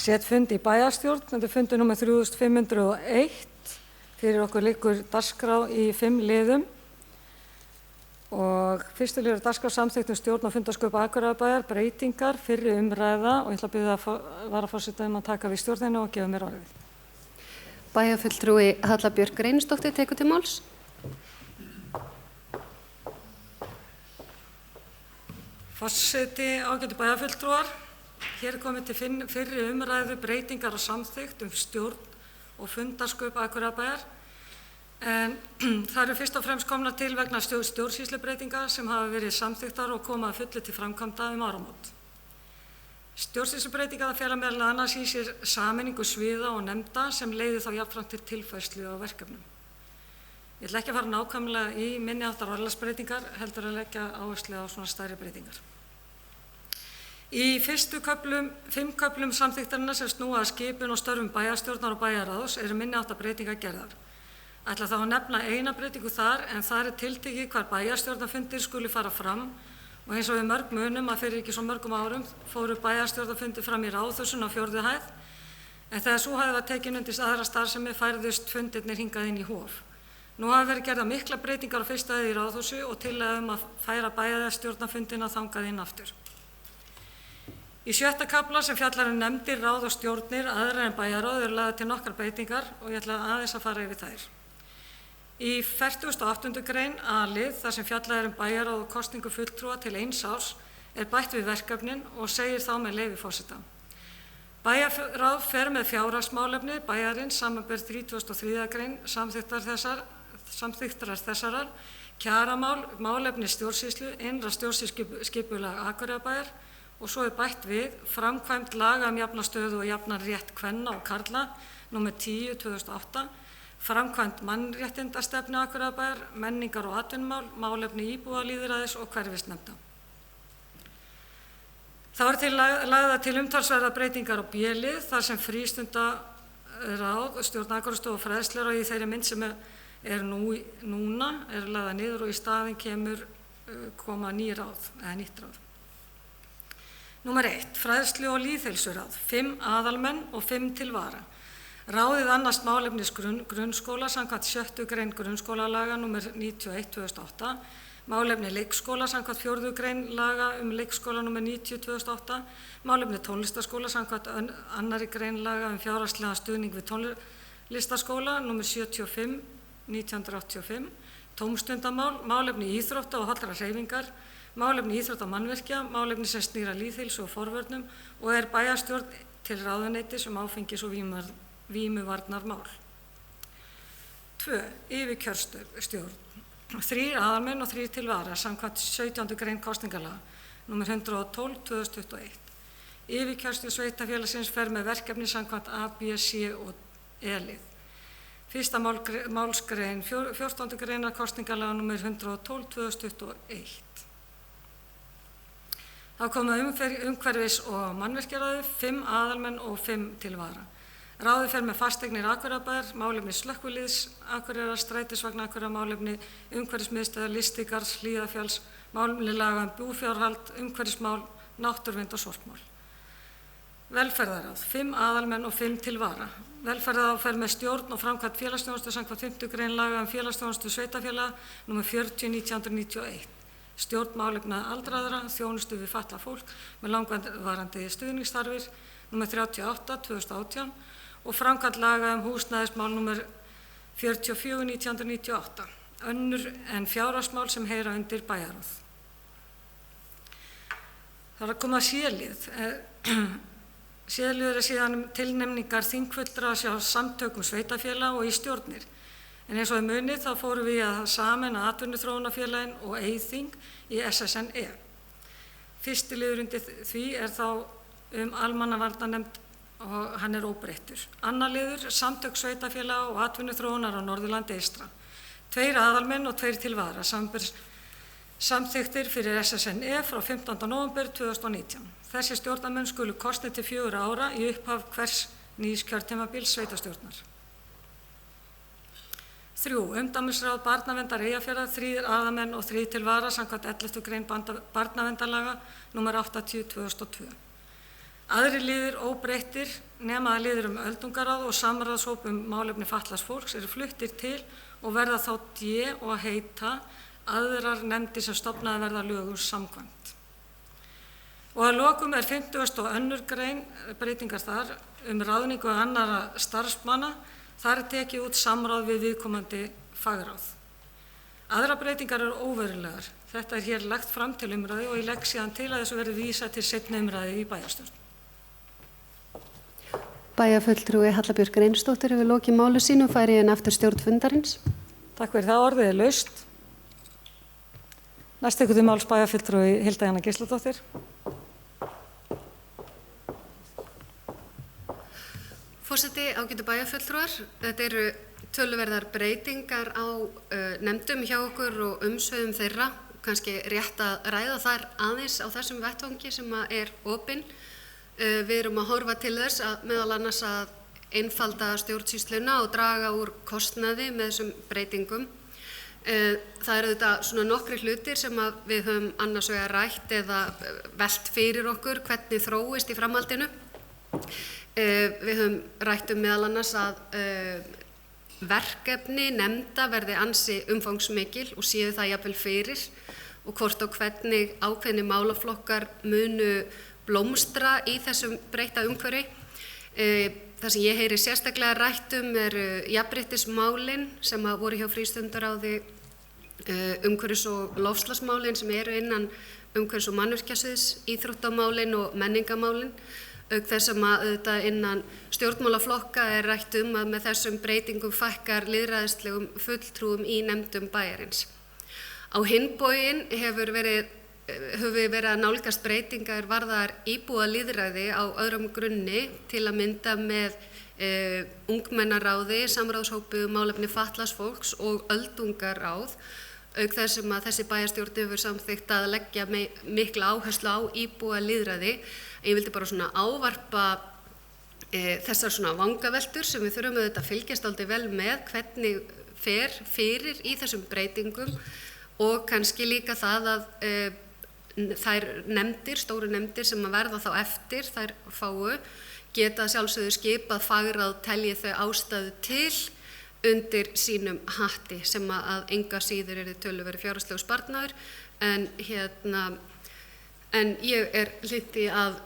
set fund í bæjarstjórn. Þetta fundur númer 3501. Fyrir okkur liggur dagskrá í 5 liðum. Og fyrstu liður dagskrá samþykkt stjórn og fundarsköp Akureyrarbæjar, breytingar, fyrri umræða og ég ætla að biðja varaforseta að taka við stjórnina og gefa mér orðið. Bæjarfulltrúi Halla Björk Reynisdóttir tekur til máls. Forseti, ágætu bæjarfulltrúar, hér komið til fyrri umræðu breytingar og samþykkt stjórn og fundarsköp Akureyrarbæjar. En það eru fyrst og fremst komnar til vegna stjórnsýslubreytinga sem hafa verið samþykktar og koma að fullu til framkvæmda áramót. Stjórnsýslubreytingar fela meðal annars í sér sameiningu sviða og nefnda sem leiðir þá jafnframt til tilfærslu á verkefnum. Ég ætla ekki að fara nákvæmlega í minni háttar orðalagsbreytingar, heldur að leggja áherslu á svona stærri breytingar. Í fyrstu 5 köflum samþykktarinnar sem snúa að skipun og störfum bæjarstjórnar og bæjarráðs eru minni háttar breytingar gerðar. Ætla þá að nefna eina breytingu þar en það er tiltekið hvar bæjarstjórnarfundir skuli fara fram og eins og við mörg munum að fyrir ekki svo mörgum árum fóru bæjarstjórnarfundir fram í Ráðhúsinu á 4. hæð en þegar sú hæð var tekin undir aðra starfsemi færðust fundirnir hingað inn í Hof. Nú hafa verið gerðar miklar breytingar á fyrstu hæð í Ráðhúsi og tillaga að færa bæjarstjórnarfundina þangað inn aftur. Í 6. kafla sem fjallar nefndir, ráð og stjórnir aðrar en bæjarráð eru lagðar til nokkrar breytingar og ég ætla aðeins að fara yfir þær. Í 48. grein A-lið þar sem fjallað bæjarráð og kosningu fulltrúa til 1 árs er bætt við verkefnin og segir þá með leyfi forseta. Bæjarráð fer með fjárhagsmálefni bæjarins samanber 33. grein samþykktar þessarar, kjaramál, málefni stjórnsýslu, innra stjórnsýsluskipulag Akureyrarbæjar og svo er bætt við framkvæmd laga jafna stöðu og jafnan rétt kvenna og karla nr. 10/2008, framkvæmd mannréttindastefnu Akureyrarbæjar, menningar og atvinnumál, málefni íbúalýðræðis og hverfisnefnda. Þá lagðar til umtalsverðar breytingar á B-lið þar sem frístundaráð, stjórn Akureyrarstofu og fræðsluráð í þeirri mynd sem er núna er lagðar niður og í staðinn koma nýtt ráð. Númer 1. Fræðslu- og lýðheilsuráð, 5 aðalmenn og 5 til vara. Ráðið annast málefnis grunnskóla samkvæmt 6. grein grunnskólalaga nr. 91/2008, málefni leikskóla samkvæmt 4. grein laga leikskóla nr. 90/2008, málefni tónlistarskóla samkvæmt 2. grein laga fjárhagslegan stuðning við tónlistarskóla nr. 75/1985, tómstundamál, málefni íþrótta og hollrar hreyfingar, málefni íþrótta mannvirkja, málefni sem snýr að lýðheilsu og forvörnum og er bæjarstjórn til ráðuneytis áfengis- og vímuvarnarmál. 2. Yfirkjörstjórn, 3 aðalmenn og 3 til vara samkvæmt 17. grein kosningalaga nr. 112/2021. Yfirkjörstjórn sveitarfélagsins fer með verkefni samkvæmt A, B, C og E-lið. 1. málsgrein 14. greinar kosningalaga nr. 112/2021. Þá koma umhverfis- og mannvirkjaráði, 5 aðalmenn og 5 til vara. Ráðið fer með fasteignir Akureyrarbæjar, málefni slökkviliðs Akureyrar, strætisvagna Akureyrar, málefni umhverfismiðstöðvar, Lystigars, Hlíðarfjalls, málefni laga búfjárhald, umhverfismál, náttúruvernd og sorpmál. Velferðarráð, 5 aðalmenn og 5 til vara. Velferðarráð fer með stjórn og framkvæmd félagsþjónustu samkvæmt 5. grein laga félagsþjónustu sveitarfélaga nr. 40/1991. Stjórn málefna aldraðra, þjónustu við fatlað fólk með langvarandi stuðningsþarfir nr. 38/2018 og framkvæmd laga húsnæðismál nr. 44/1998, önnur en fjárhagsmál sem heyra undir bæjarráð. Það er að koma C-lið. C-liður er síðan tilnefningar þingfulltrúa hjá samtökum sveitarfélaga og í stjórnir. En eins og munið þá fórum við að sameina atvinnuþróunarfélagin og Eyþing í SSNE. Fyrsti liður undir því er þá almannavarnanefnd og hann er óbreyttur. Annar liður, samtök sveitarfélaga og atvinnuþróunar á Norðurlandi eystra. 2 aðalmenn og 2 til vara, samþykktir fyrir SSNE frá 15. nóvember 2019. Þessi stjórnarmenn skulu kosnir til 4 ára í upphaf hvers nýs kjörtímabils sveitarstjórnar. 3. Umdæmisráð barnaverndar Eyjafjarðar, 3 aðalmenn og 3 til vara samkvæmt 11. grein barnaverndarlaga nr. 80/2002. Aðrir liðir óbreyttir nema liðir öldungaráð og samráðshóp málefni fatlaðs fólks eru fluttir til og verða þá og heita aðrar nefndir sem stofnaðar verða lögum samkvæmt. Og að lokum 52. grein breytingar þar ráðningu annarra starfsmanna. Þar tekið út samráð við viðkomandi fagráð. Aðrar breytingar eru óverulegar. Þetta hér lagt fram til umræðu og ég legg síðan til að þessu verði vísað til seinni umræðu í bæjarstjórn. Bæjarfulltrúi Halla Björk Reynisdóttir hefur lokið máli sínu og færi aftur stjórn fundarins. Takk fyrir það, orðið laust. Næst tekur til máls bæjarfulltrúi Hilda Jana Gísladóttir. Forseti, ágætu bæjarfulltrúar, þetta eru töluverðar breytingar á nefndum hjá okkur og umsvifum þeirra, kannski rétt að ræða þar aðeins á þessum vettvangi sem opinn. Við erum að horfa til þess að meðal annars að einfalda stjórnsýsluna og draga úr kostnaði með þessum breytingum. Það eru þetta svona nokkri hlutir sem við höfum annars vegar rætt eða velt fyrir okkur hvernig þróist í framhaldinu. Við höfum rætt meðal annars að verkefni nefnda verði ansi umfangsmikil og séu það jafnvel fyrir og hvort og hvernig ákveðni málaflokkar munu blómstra í þessum breytta umhverfi. Það sem ég heyri sérstaklega rætt eru jafnréttismálin sem voru hjá frístundaráði, umhverfis- og loftslagsmálin sem eru innan umhverfis- og mannvirkjasviðs, íþróttamálin og menningamálin. Auk þess sem auðvitað innan stjórnmálaflokka rætt að með þessum breytingum fækkar lýðræðislegum fulltrúum í nefndum bæjarins. Á hinn bóginn höfum við verið að nálgast breytingar varðar íbúalýðræði á öðrum grunni til að mynda með ungmennaráði, samráðshópi málefni fatlaðs fólks og öldungaráð. Auk þess sem þessi bæjarstjórn hefur samþykkt að leggja mikla áherslu á íbúalýðræði. Ég vildi bara svona ávarpa þessar svona vangaveltur sem við þurfum auðvitað að fylgjast aldrei vel með hvernig fer fyrir í þessum breytingum og kannski líka það að þær nefndir, stóru nefndir sem verða þá eftir, þær fáu, geta sjálfsögðu skipað fagráð telji þau ástæðu til undir sínum hatti sem að enga síður töluverður fjárhagslegur sparnaður en ég hlynnt í að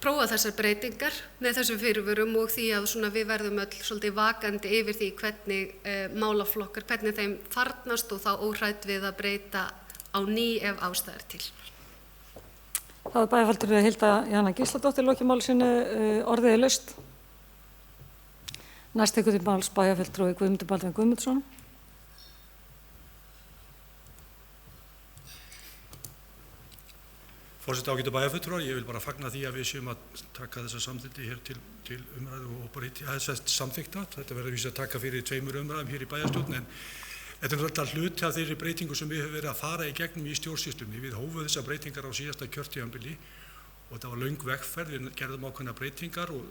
prófa þessar breytingar með þessum fyrirvörum og því að svona við verðum öll svolítið vakandi yfir því hvernig málaflokkar, hvernig þeim farnast og þá óhrædd við að breyta á ný ef ástæður til. Það bæjarfulltrúi Hilda Jana Gísladóttir lokið máli sínu, orðið laust. Næst tekur til máls bæjarfulltrúi Guðmundur Baldvin Guðmundsson. Forseti, ágætu bæjarfulltrúar, ég vil bara fagna því að við séum að taka þessa samþykkti hér til umræðu og bara samþykkta. Þetta verður víst að taka fyrir 2 umræðum hér í bæjarstjórn en þetta alltaf hluti af þeirri breytingu sem við höfum verið að fara í gegnum í stjórnsýslunni. Við hófum þessar breytingar á síðasta kjörtímabili og þetta var löng vegferð, við gerðum ákveðnar breytingar og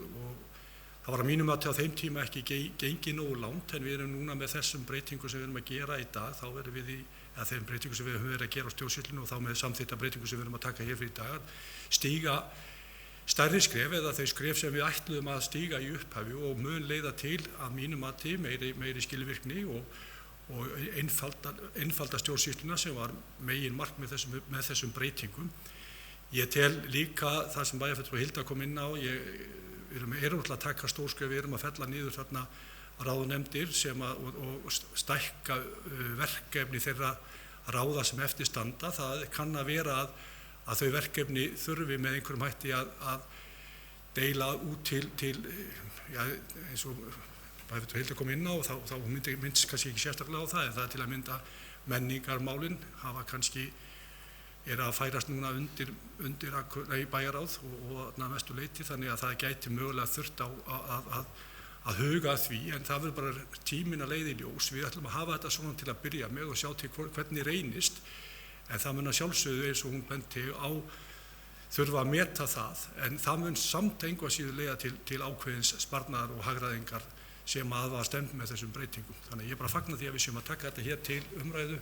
það var að mínum mati á þeim tíma ekki gengið nógu langt en við erum núna með þessum breytingum sem við erum að gera í dag, þá verðum við þeim breytingum sem við höfum verið að gera á stjórnsýslunni og þá með samþykkta breytingum sem við erum að taka hér fyrir í dag, stíga stærri skref eða þau skref sem við ætluðum að stíga í upphafi og mun leiða til að mínum mati meiri skilvirkni og einfalda stjórnsýsluna sem var megin markmið með þessum breytingum. Ég tel líka það sem bæjarfulltrúi Hilda kom inn á, við erum að taka stórskref, við erum að fella niður þarna ráðnefndir og stækka verkefni þeirra ráða sem eftir standa. Það kann að vera að þau verkefni þurfi með einhverjum hætti að deila út til eins og bæjarfulltrúi Hilda kom inn á og þá myndist kannski ekki sérstaklega á það en það til að mynda menningarmálin hafa kannski að færast núna undir bæjaráð og mestu leyti þannig að það gæti mögulega þurft að huga að því en það verður bara tíminn að leiða í ljós. Við ætlum að hafa þetta svona til að byrja með og sjá til hvernig reynist en það mun að sjálfsögðu eins og hún benti á þurfa að meta það en það mun samt einhvað síður leiða til ákveðins sparnaðar og hagræðingar sem að var stefnt með þessum breytingum. Þannig ég bara fagna því að við séum að taka þetta hér til umræðu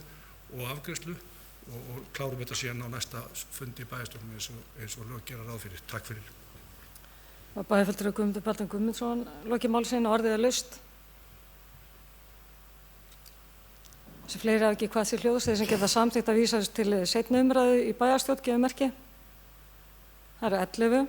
og afgreiðslu og klárum þetta síðan á næsta fundi bæjarstjórnar eins og lög gera ráð fyrir. Takk fyrir. og bæjarfulltrúi Guðmundur Baldvin Guðmundsson lokið máli sínu og orðið er laust. Þessi fleiri hafa ekki hvað sér hljóðs, þeir sem geta samþykkt að vísa til seinni umræðu í bæjarstjórn gefur merki. Það eru 11.